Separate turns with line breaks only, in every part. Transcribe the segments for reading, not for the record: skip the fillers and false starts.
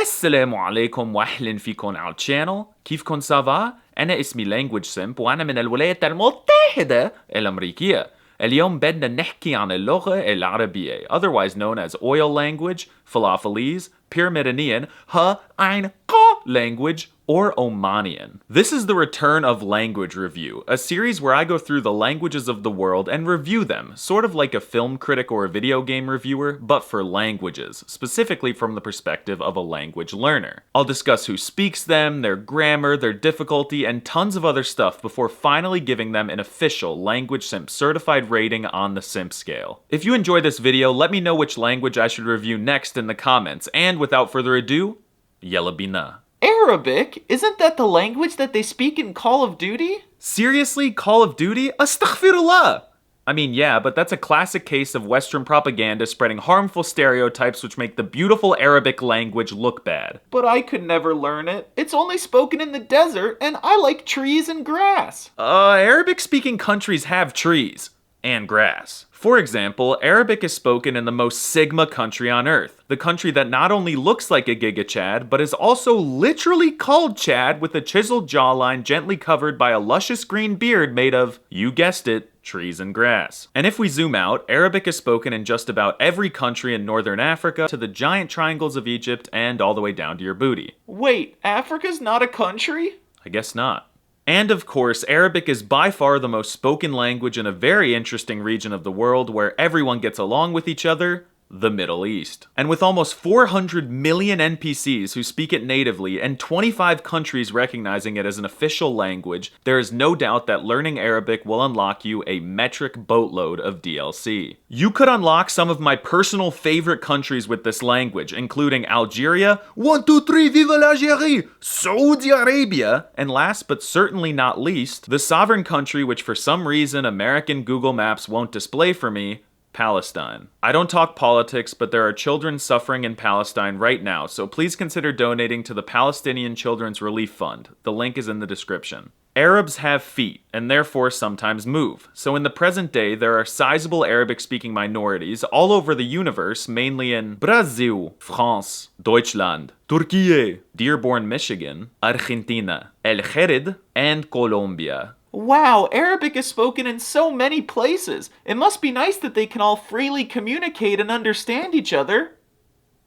السلام عليكم واهلا فيكم على الشانل. كيفكن سافا؟ أنا اسمي لانجويج سيمب وأنا من الولايات المتحدة الأمريكية. اليوم بدنا نحكي عن اللغة العربية otherwise known as oil language, Falafalese, Pyramidanian, Ha Ein Qa language, or Omanian. This is the return of Language Review, a series where I go through the languages of the world and review them, sort of like a film critic or a video game reviewer, but for languages, specifically from the perspective of a language learner. I'll discuss who speaks them, their grammar, their difficulty, and tons of other stuff before finally giving them an official Language Simp certified rating on the Simp scale. If you enjoy this video, let me know which language I should review next in the comments, and without further ado, Yalla bina.
Arabic? Isn't that the language that they speak in Call of Duty?
Seriously? Call of Duty? Astaghfirullah! I mean, yeah, but that's a classic case of Western propaganda spreading harmful stereotypes which make the beautiful Arabic language look bad.
But I could never learn it. It's only spoken in the desert, and I like trees and grass.
Arabic-speaking countries have trees. And grass. For example, Arabic is spoken in the most Sigma country on Earth, the country that not only looks like a Giga Chad, but is also literally called Chad with a chiseled jawline gently covered by a luscious green beard made of, you guessed it, trees and grass. And if we zoom out, Arabic is spoken in just about every country in northern Africa to the giant triangles of Egypt and all the way down to your booty.
Wait, Africa's not a country?
I guess not. And of course, Arabic is by far the most spoken language in a very interesting region of the world where everyone gets along with each other, the Middle East. And with almost 400 million NPCs who speak it natively and 25 countries recognizing it as an official language, there is no doubt that learning Arabic will unlock you a metric boatload of DLC. You could unlock some of my personal favorite countries with this language, including Algeria, 1, 2, 3, vive l'Algérie, Saudi Arabia, and last but certainly not least, the sovereign country which for some reason American Google Maps won't display for me, Palestine. I don't talk politics, but there are children suffering in Palestine right now, so please consider donating to the Palestinian Children's Relief Fund. The link is in the description. Arabs have feet, and therefore sometimes move. So in the present day, there are sizable Arabic-speaking minorities all over the universe, mainly in Brazil, France, Deutschland, Turkey, Dearborn, Michigan, Argentina, El Jerid, and Colombia.
Wow, Arabic is spoken in so many places. It must be nice that they can all freely communicate and understand each other.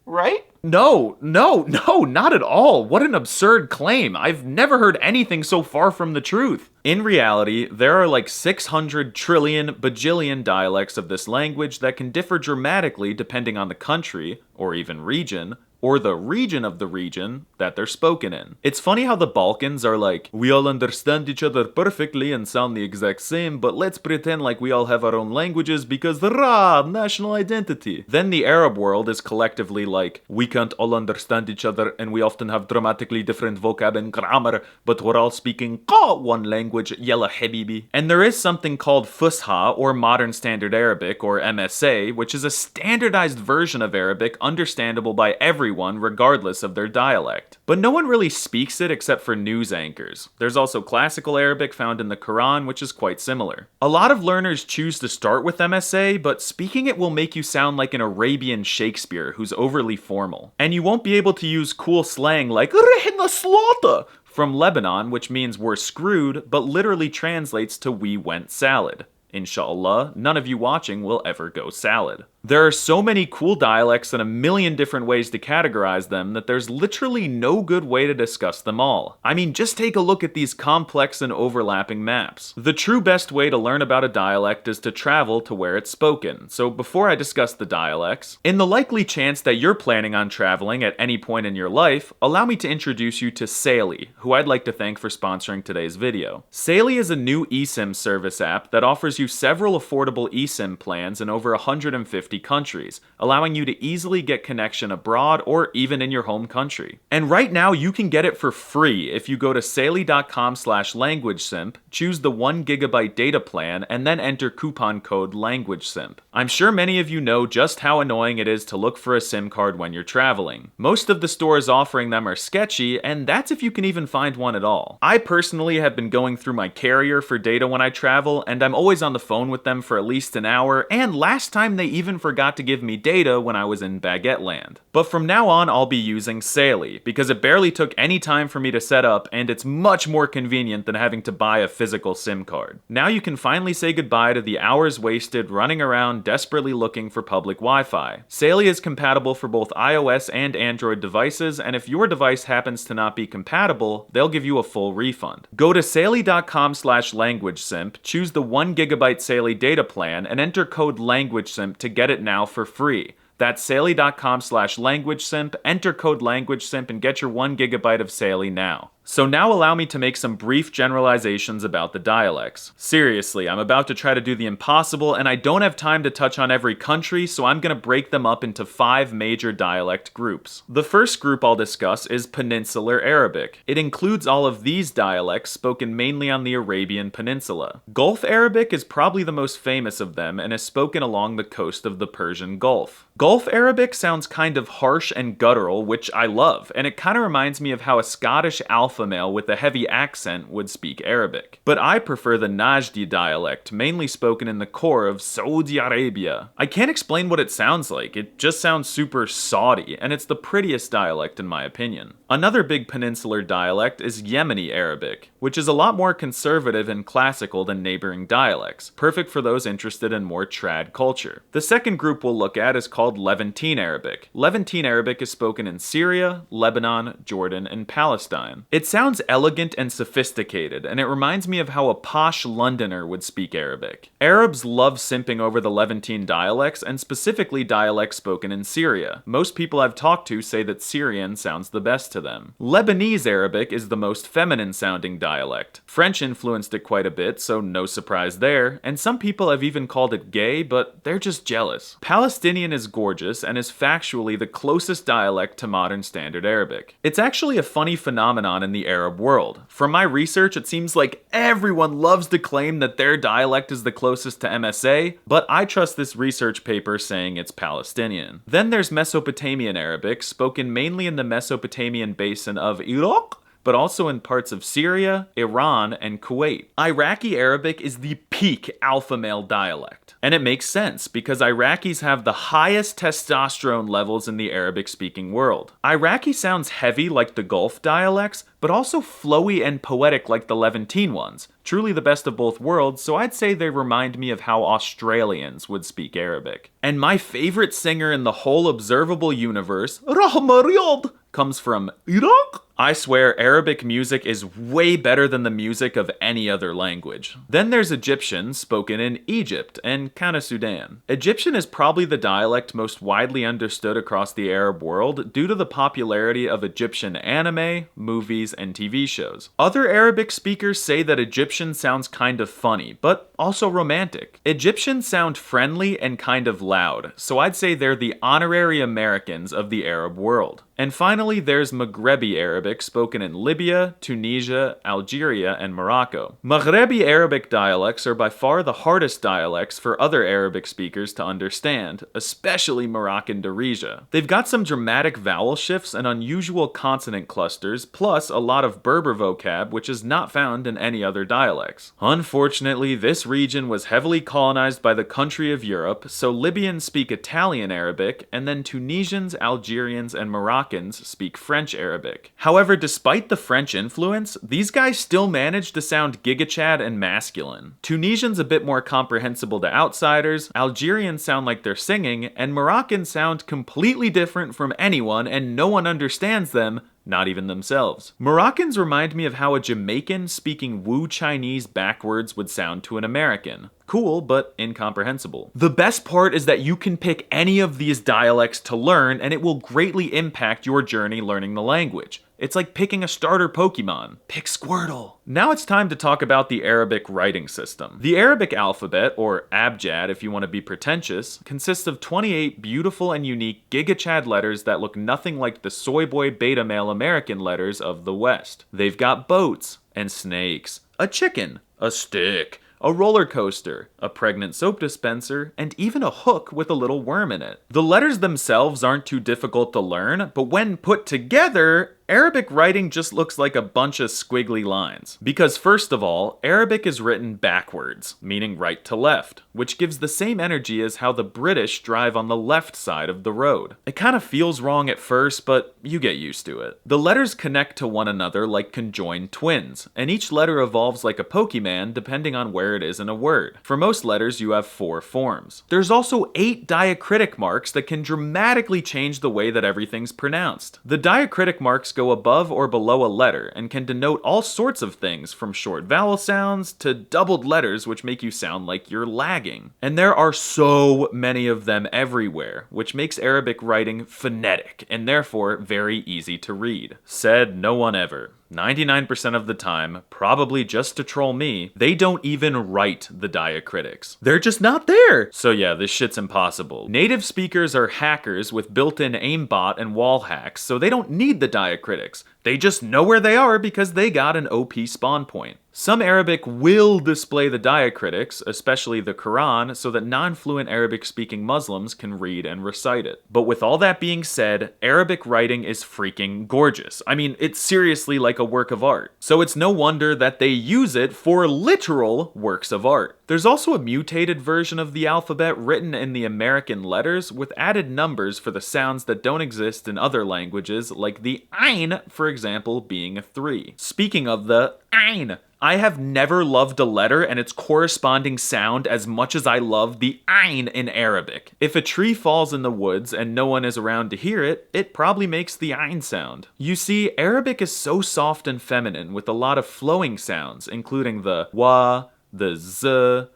Right?
No, not at all. What an absurd claim. I've never heard anything so far from the truth. In reality, there are like 600 trillion bajillion dialects of this language that can differ dramatically depending on the country, or even region, or the region of the region that they're spoken in. It's funny how the Balkans are like, we all understand each other perfectly and sound the exact same, but let's pretend like we all have our own languages because national identity. Then the Arab world is collectively like, we can't all understand each other and we often have dramatically different vocab and grammar, but we're all speaking one language, yalla habibi. And there is something called Fusha, or Modern Standard Arabic, or MSA, which is a standardized version of Arabic understandable by everyone regardless of their dialect. But no one really speaks it except for news anchors. There's also classical Arabic found in the Quran, which is quite similar. A lot of learners choose to start with MSA, but speaking it will make you sound like an Arabian Shakespeare who's overly formal. And you won't be able to use cool slang like "Rihna slaughter" from Lebanon, which means we're screwed, but literally translates to we went salad. Inshallah, none of you watching will ever go salad. There are so many cool dialects and a million different ways to categorize them that there's literally no good way to discuss them all. I mean, just take a look at these complex and overlapping maps. The true best way to learn about a dialect is to travel to where it's spoken. So before I discuss the dialects, in the likely chance that you're planning on traveling at any point in your life, allow me to introduce you to Saily, who I'd like to thank for sponsoring today's video. Saily is a new eSIM service app that offers you several affordable eSIM plans in over 150 countries, allowing you to easily get connection abroad or even in your home country. And right now you can get it for free if you go to saily.com/languagesimp, choose the 1 GB data plan, and then enter coupon code LanguageSimp. I'm sure many of you know just how annoying it is to look for a SIM card when you're traveling. Most of the stores offering them are sketchy, and that's if you can even find one at all. I personally have been going through my carrier for data when I travel, and I'm always on the phone with them for at least an hour, and last time they even even forgot to give me data when I was in Baguette Land. But from now on, I'll be using Saily, because it barely took any time for me to set up, and it's much more convenient than having to buy a physical SIM card. Now you can finally say goodbye to the hours wasted running around desperately looking for public Wi-Fi. Saily is compatible for both iOS and Android devices, and if your device happens to not be compatible, they'll give you a full refund. Go to saily.com/languagesimp, choose the 1 GB Saily data plan, and enter code LanguageSimp to get it now for free. That's saily.com/languagesimp, enter code LanguageSimp, and get your 1 GB of Saily now. So now allow me to make some brief generalizations about the dialects. Seriously, I'm about to try to do the impossible, and I don't have time to touch on every country, so I'm going to break them up into 5 major dialect groups. The first group I'll discuss is Peninsular Arabic. It includes all of these dialects spoken mainly on the Arabian Peninsula. Gulf Arabic is probably the most famous of them and is spoken along the coast of the Persian Gulf. Gulf Arabic sounds kind of harsh and guttural, which I love, and it kind of reminds me of how a Scottish alpha male with a heavy accent would speak Arabic. But I prefer the Najdi dialect, mainly spoken in the core of Saudi Arabia. I can't explain what it sounds like, it just sounds super Saudi, and it's the prettiest dialect in my opinion. Another big peninsular dialect is Yemeni Arabic, which is a lot more conservative and classical than neighboring dialects, perfect for those interested in more trad culture. The second group we'll look at is called Levantine Arabic. Levantine Arabic is spoken in Syria, Lebanon, Jordan, and Palestine. It sounds elegant and sophisticated, and it reminds me of how a posh Londoner would speak Arabic. Arabs love simping over the Levantine dialects, and specifically dialects spoken in Syria. Most people I've talked to say that Syrian sounds the best to them. Lebanese Arabic is the most feminine sounding dialect. French influenced it quite a bit, so no surprise there, and some people have even called it gay, but they're just jealous. Palestinian is gorgeous and is factually the closest dialect to modern standard Arabic. It's actually a funny phenomenon in the Arab world. From my research, it seems like everyone loves to claim that their dialect is the closest to MSA, but I trust this research paper saying it's Palestinian. Then there's Mesopotamian Arabic, spoken mainly in the Mesopotamian basin of Iraq, but also in parts of Syria, Iran, and Kuwait. Iraqi Arabic is the peak alpha male dialect. And it makes sense, because Iraqis have the highest testosterone levels in the Arabic-speaking world. Iraqi sounds heavy like the Gulf dialects, but also flowy and poetic like the Levantine ones. Truly the best of both worlds, so I'd say they remind me of how Australians would speak Arabic. And my favorite singer in the whole observable universe, Rahma Riyadh, comes from Iraq. I swear Arabic music is way better than the music of any other language. Then there's Egyptian, spoken in Egypt and kinda Sudan. Egyptian is probably the dialect most widely understood across the Arab world due to the popularity of Egyptian anime, movies, and TV shows. Other Arabic speakers say that Egyptian sounds kind of funny, but also romantic. Egyptians sound friendly and kind of loud, so I'd say they're the honorary Americans of the Arab world. And finally, there's Maghrebi Arabic, spoken in Libya, Tunisia, Algeria, and Morocco. Maghrebi Arabic dialects are by far the hardest dialects for other Arabic speakers to understand, especially Moroccan Darija. They've got some dramatic vowel shifts and unusual consonant clusters, plus a lot of Berber vocab, which is not found in any other dialects. Unfortunately, this region was heavily colonized by the country of Europe, so Libyans speak Italian Arabic, and then Tunisians, Algerians, and Moroccans speak French Arabic. However, despite the French influence, these guys still manage to sound gigachad and masculine. Tunisians a bit more comprehensible to outsiders, Algerians sound like they're singing, and Moroccans sound completely different from anyone and no one understands them, not even themselves. Moroccans remind me of how a Jamaican speaking Wu Chinese backwards would sound to an American. Cool, but incomprehensible. The best part is that you can pick any of these dialects to learn, and it will greatly impact your journey learning the language. It's like picking a starter Pokemon. Pick Squirtle. Now it's time to talk about the Arabic writing system. The Arabic alphabet, or Abjad if you want to be pretentious, consists of 28 beautiful and unique gigachad letters that look nothing like the soy boy beta male American letters of the West. They've got boats and snakes, a chicken, a stick, a roller coaster, a pregnant soap dispenser, and even a hook with a little worm in it. The letters themselves aren't too difficult to learn, but when put together, Arabic writing just looks like a bunch of squiggly lines. Because first of all, Arabic is written backwards, meaning right to left, which gives the same energy as how the British drive on the left side of the road. It kind of feels wrong at first, but you get used to it. The letters connect to one another like conjoined twins, and each letter evolves like a Pokemon depending on where it is in a word. For most letters, you have 4 forms. There's also 8 diacritic marks that can dramatically change the way that everything's pronounced. The diacritic marks go above or below a letter and can denote all sorts of things from short vowel sounds to doubled letters which make you sound like you're lagging. And there are so many of them everywhere, which makes Arabic writing phonetic and therefore very easy to read. Said no one ever. 99% of the time, probably just to troll me, they don't even write the diacritics. They're just not there! So yeah, this shit's impossible. Native speakers are hackers with built-in aimbot and wall hacks, so they don't need the diacritics. They just know where they are because they got an OP spawn point. Some Arabic will display the diacritics, especially the Quran, so that non-fluent Arabic-speaking Muslims can read and recite it. But with all that being said, Arabic writing is freaking gorgeous. I mean, it's seriously like a work of art. So it's no wonder that they use it for literal works of art. There's also a mutated version of the alphabet written in the American letters with added numbers for the sounds that don't exist in other languages, like the Ein, for example, being a 3. Speaking of the Ein, I have never loved a letter and its corresponding sound as much as I love the Ein in Arabic. If a tree falls in the woods and no one is around to hear it, it probably makes the Ein sound. You see, Arabic is so soft and feminine with a lot of flowing sounds, including the wa, the z,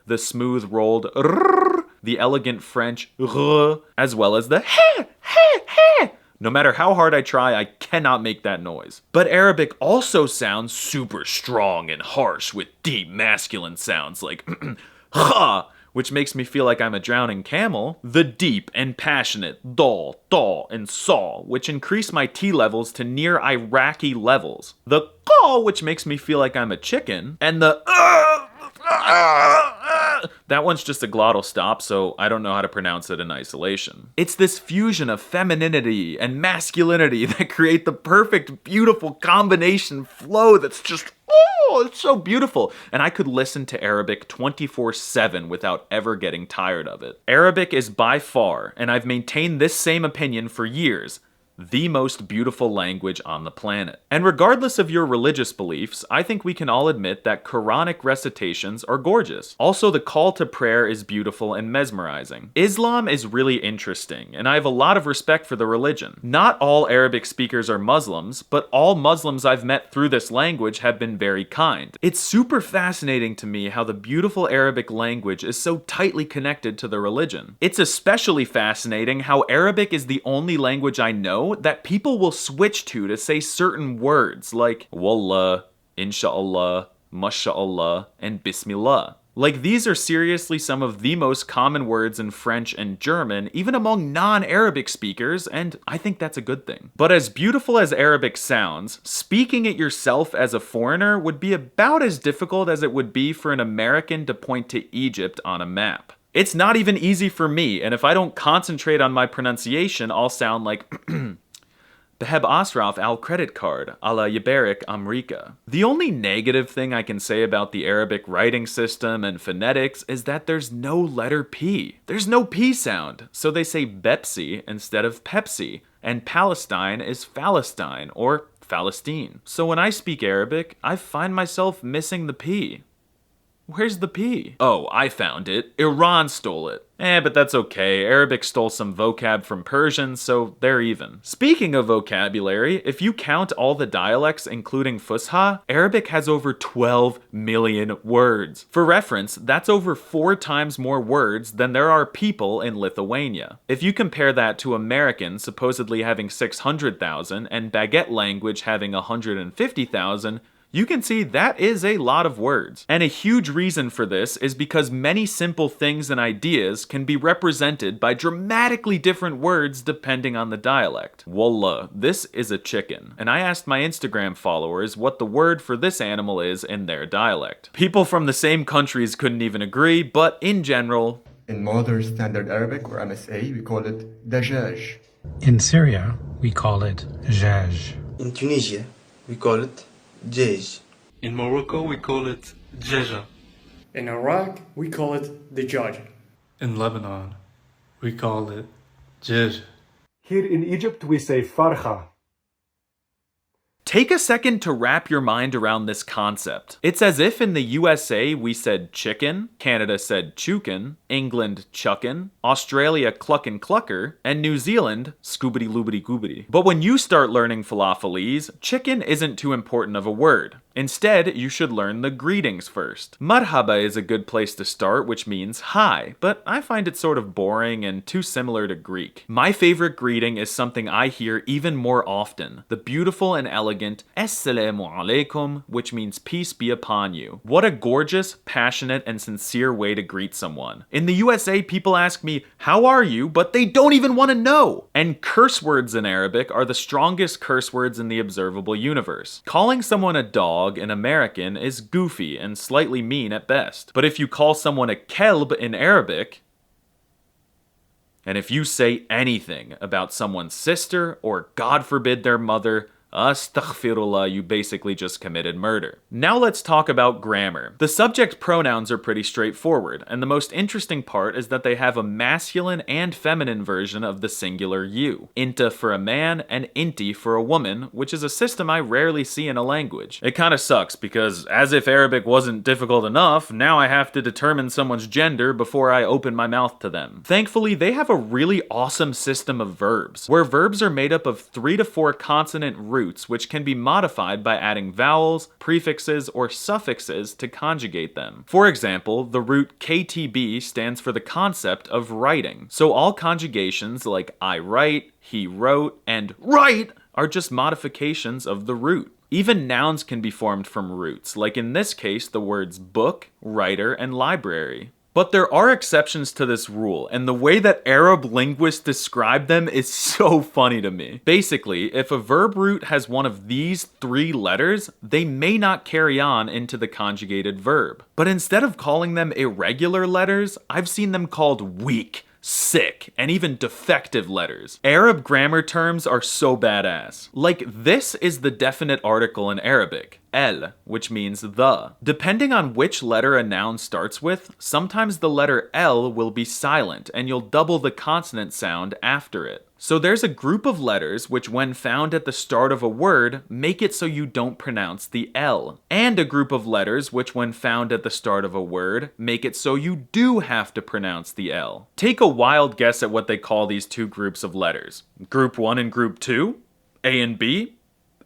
the smooth rolled rrr, the elegant French r, as well as the he, he, he. No matter how hard I try, I cannot make that noise. But Arabic also sounds super strong and harsh with deep masculine sounds like ha, which makes me feel like I'm a drowning camel. The deep and passionate dal, dal, and saw, which increase my T levels to near Iraqi levels. The call, which makes me feel like I'm a chicken. And the that one's just a glottal stop, so I don't know how to pronounce it in isolation. It's this fusion of femininity and masculinity that create the perfect, beautiful combination flow that's just, oh, it's so beautiful. And I could listen to Arabic 24/7 without ever getting tired of it. Arabic is by far, and I've maintained this same opinion for years, the most beautiful language on the planet. And regardless of your religious beliefs, I think we can all admit that Quranic recitations are gorgeous. Also, the call to prayer is beautiful and mesmerizing. Islam is really interesting, and I have a lot of respect for the religion. Not all Arabic speakers are Muslims, but all Muslims I've met through this language have been very kind. It's super fascinating to me how the beautiful Arabic language is so tightly connected to the religion. It's especially fascinating how Arabic is the only language I know that people will switch to say certain words like wallah, inshallah, masha'Allah, and bismillah. Like, these are seriously some of the most common words in French and German, even among non-Arabic speakers, and I think that's a good thing. But as beautiful as Arabic sounds, speaking it yourself as a foreigner would be about as difficult as it would be for an American to point to Egypt on a map. It's not even easy for me, and if I don't concentrate on my pronunciation, I'll sound like Beheb Asraf al credit card, a la Yibarik Amrika. The only negative thing I can say about the Arabic writing system and phonetics is that there's no letter P. There's no P sound, so they say Bepsi instead of Pepsi, and Palestine is Philistine or Palestine. So when I speak Arabic, I find myself missing the P. Where's the P? Oh, I found it. Iran stole it. But that's okay. Arabic stole some vocab from Persian, so they're even. Speaking of vocabulary, if you count all the dialects, including Fusha, Arabic has over 12 million words. For reference, that's over 4 times more words than there are people in Lithuania. If you compare that to American supposedly having 600,000 and Baguette language having 150,000, you can see that is a lot of words. And a huge reason for this is because many simple things and ideas can be represented by dramatically different words depending on the dialect. Wallah, this is a chicken. And I asked my Instagram followers what the word for this animal is in their dialect. People from the same countries couldn't even agree, but in general,
in Modern Standard Arabic, or MSA, we call it dajaj.
In Syria, we call it jaj. In Tunisia, we call it Djej.
In Morocco, we call it Djeja.
In Iraq, we call it the judge.
In Lebanon, we call it Djej.
Here in Egypt, we say farha.
Take a second to wrap your mind around this concept. It's as if in the USA we said chicken, Canada said chukin, England chuckin, Australia cluckin' clucker, and New Zealand scoobity loobity goobity. But when you start learning Falafalese, chicken isn't too important of a word. Instead, you should learn the greetings first. Marhaba is a good place to start, which means hi, but I find it sort of boring and too similar to Greek. My favorite greeting is something I hear even more often, the beautiful and elegant Assalamu alaikum, which means peace be upon you. What a gorgeous, passionate, and sincere way to greet someone. In the USA, people ask me, how are you? But they don't even want to know. And curse words in Arabic are the strongest curse words in the observable universe. Calling someone a dog in American is goofy and slightly mean at best. But if you call someone a kelb in Arabic, and if you say anything about someone's sister or God forbid their mother, astaghfirullah, you basically just committed murder. Now let's talk about grammar. The subject pronouns are pretty straightforward, and the most interesting part is that they have a masculine and feminine version of the singular you. Inta for a man and inti for a woman, which is a system I rarely see in a language. It kinda sucks because as if Arabic wasn't difficult enough, now I have to determine someone's gender before I open my mouth to them. Thankfully, they have a really awesome system of verbs, where verbs are made up of 3 to 4 consonant roots which can be modified by adding vowels, prefixes, or suffixes to conjugate them. For example, the root KTB stands for the concept of writing. So all conjugations like I write, he wrote, and write are just modifications of the root. Even nouns can be formed from roots, like in this case the words book, writer, and library. But there are exceptions to this rule, and the way that Arab linguists describe them is so funny to me. Basically, if a verb root has one of these 3 letters, they may not carry on into the conjugated verb. But instead of calling them irregular letters, I've seen them called weak, sick, and even defective letters. Arab grammar terms are so badass. Like, this is the definite article in Arabic, el, which means the. Depending on which letter a noun starts with, sometimes the letter L will be silent, and you'll double the consonant sound after it. So there's a group of letters which, when found at the start of a word, make it so you don't pronounce the L. And a group of letters which, when found at the start of a word, make it so you do have to pronounce the L. Take a wild guess at what they call these 2 groups of letters. Group 1 and Group 2? A and B?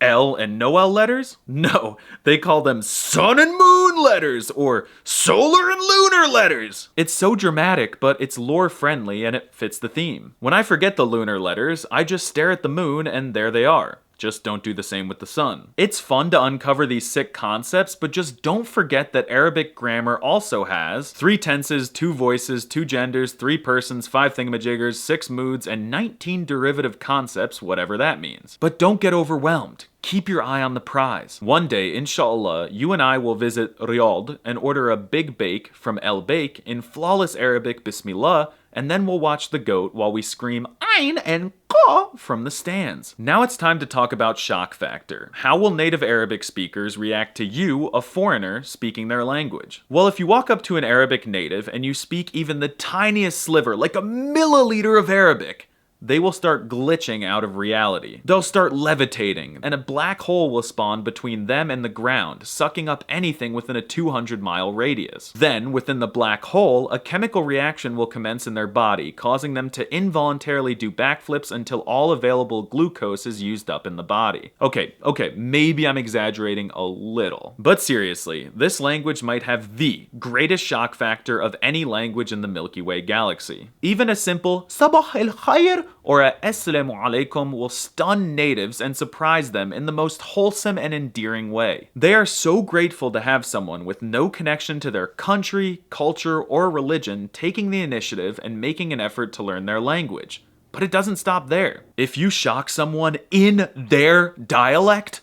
L and no L letters? No, they call them sun and moon letters, or solar and lunar letters. It's so dramatic, but it's lore friendly and it fits the theme. When I forget the lunar letters, I just stare at the moon and there they are. Just don't do the same with the sun. It's fun to uncover these sick concepts, but just don't forget that Arabic grammar also has 3 tenses, 2 voices, 2 genders, 3 persons, 5 thingamajiggers, 6 moods, and 19 derivative concepts, whatever that means. But don't get overwhelmed. Keep your eye on the prize. One day, inshallah, you and I will visit Riyadh and order a big bake from El Bake in flawless Arabic Bismillah, and then we'll watch the goat while we scream Ain and Ka from the stands. Now it's time to talk about shock factor. How will native Arabic speakers react to you, a foreigner, speaking their language? Well, if you walk up to an Arabic native and you speak even the tiniest sliver, like a milliliter of Arabic, they will start glitching out of reality. They'll start levitating, and a black hole will spawn between them and the ground, sucking up anything within a 200-mile radius. Then, within the black hole, a chemical reaction will commence in their body, causing them to involuntarily do backflips until all available glucose is used up in the body. Okay, maybe I'm exaggerating a little. But seriously, this language might have the greatest shock factor of any language in the Milky Way galaxy. Even a simple Sabah el Khair or a Assalamu alaikum will stun natives and surprise them in the most wholesome and endearing way. They are so grateful to have someone with no connection to their country, culture, or religion taking the initiative and making an effort to learn their language. But it doesn't stop there. If you shock someone in their dialect,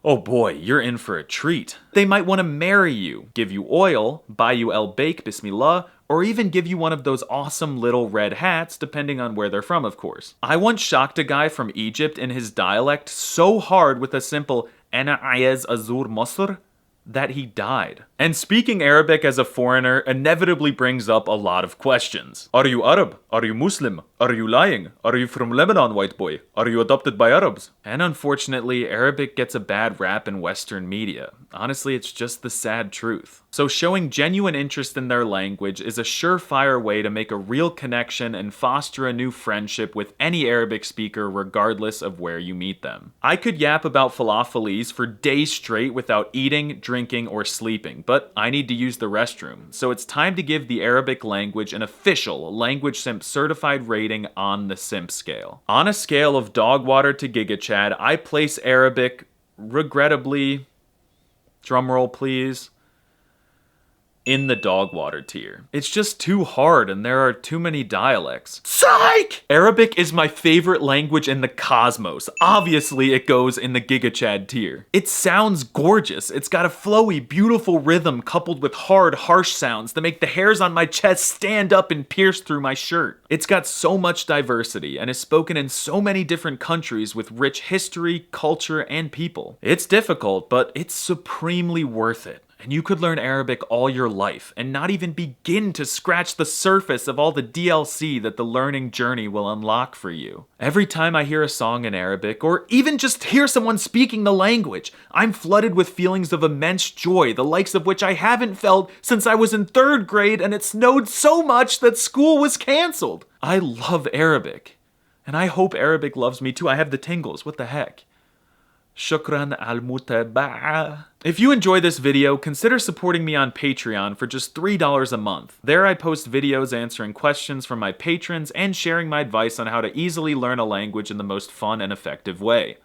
oh boy, you're in for a treat. They might want to marry you, give you oil, buy you El Bake Bismillah, or even give you one of those awesome little red hats, depending on where they're from, of course. I once shocked a guy from Egypt in his dialect so hard with a simple "Ana ayez azur Masr" that he died. And speaking Arabic as a foreigner inevitably brings up a lot of questions. Are you Arab? Are you Muslim? Are you lying? Are you from Lebanon, white boy? Are you adopted by Arabs? And unfortunately, Arabic gets a bad rap in Western media. Honestly, it's just the sad truth. So showing genuine interest in their language is a surefire way to make a real connection and foster a new friendship with any Arabic speaker regardless of where you meet them. I could yap about falafelis for days straight without eating, drinking, or sleeping, but I need to use the restroom, so it's time to give the Arabic language an official Language Simp certified rating on the Simp scale. On a scale of dog water to Giga Chad, I place Arabic, regrettably, drumroll please, in the dog water tier. It's just too hard and there are too many dialects. Psych! Arabic is my favorite language in the cosmos. Obviously it goes in the Giga Chad tier. It sounds gorgeous. It's got a flowy, beautiful rhythm coupled with hard, harsh sounds that make the hairs on my chest stand up and pierce through my shirt. It's got so much diversity and is spoken in so many different countries with rich history, culture, and people. It's difficult, but it's supremely worth it. And you could learn Arabic all your life and not even begin to scratch the surface of all the DLC that the learning journey will unlock for you. Every time I hear a song in Arabic, or even just hear someone speaking the language, I'm flooded with feelings of immense joy, the likes of which I haven't felt since I was in 3rd grade and it snowed so much that school was canceled. I love Arabic. And I hope Arabic loves me too. I have the tingles. What the heck? Shukran al-mutaba'a. If you enjoy this video, consider supporting me on Patreon for just $3 a month. There I post videos answering questions from my patrons and sharing my advice on how to easily learn a language in the most fun and effective way.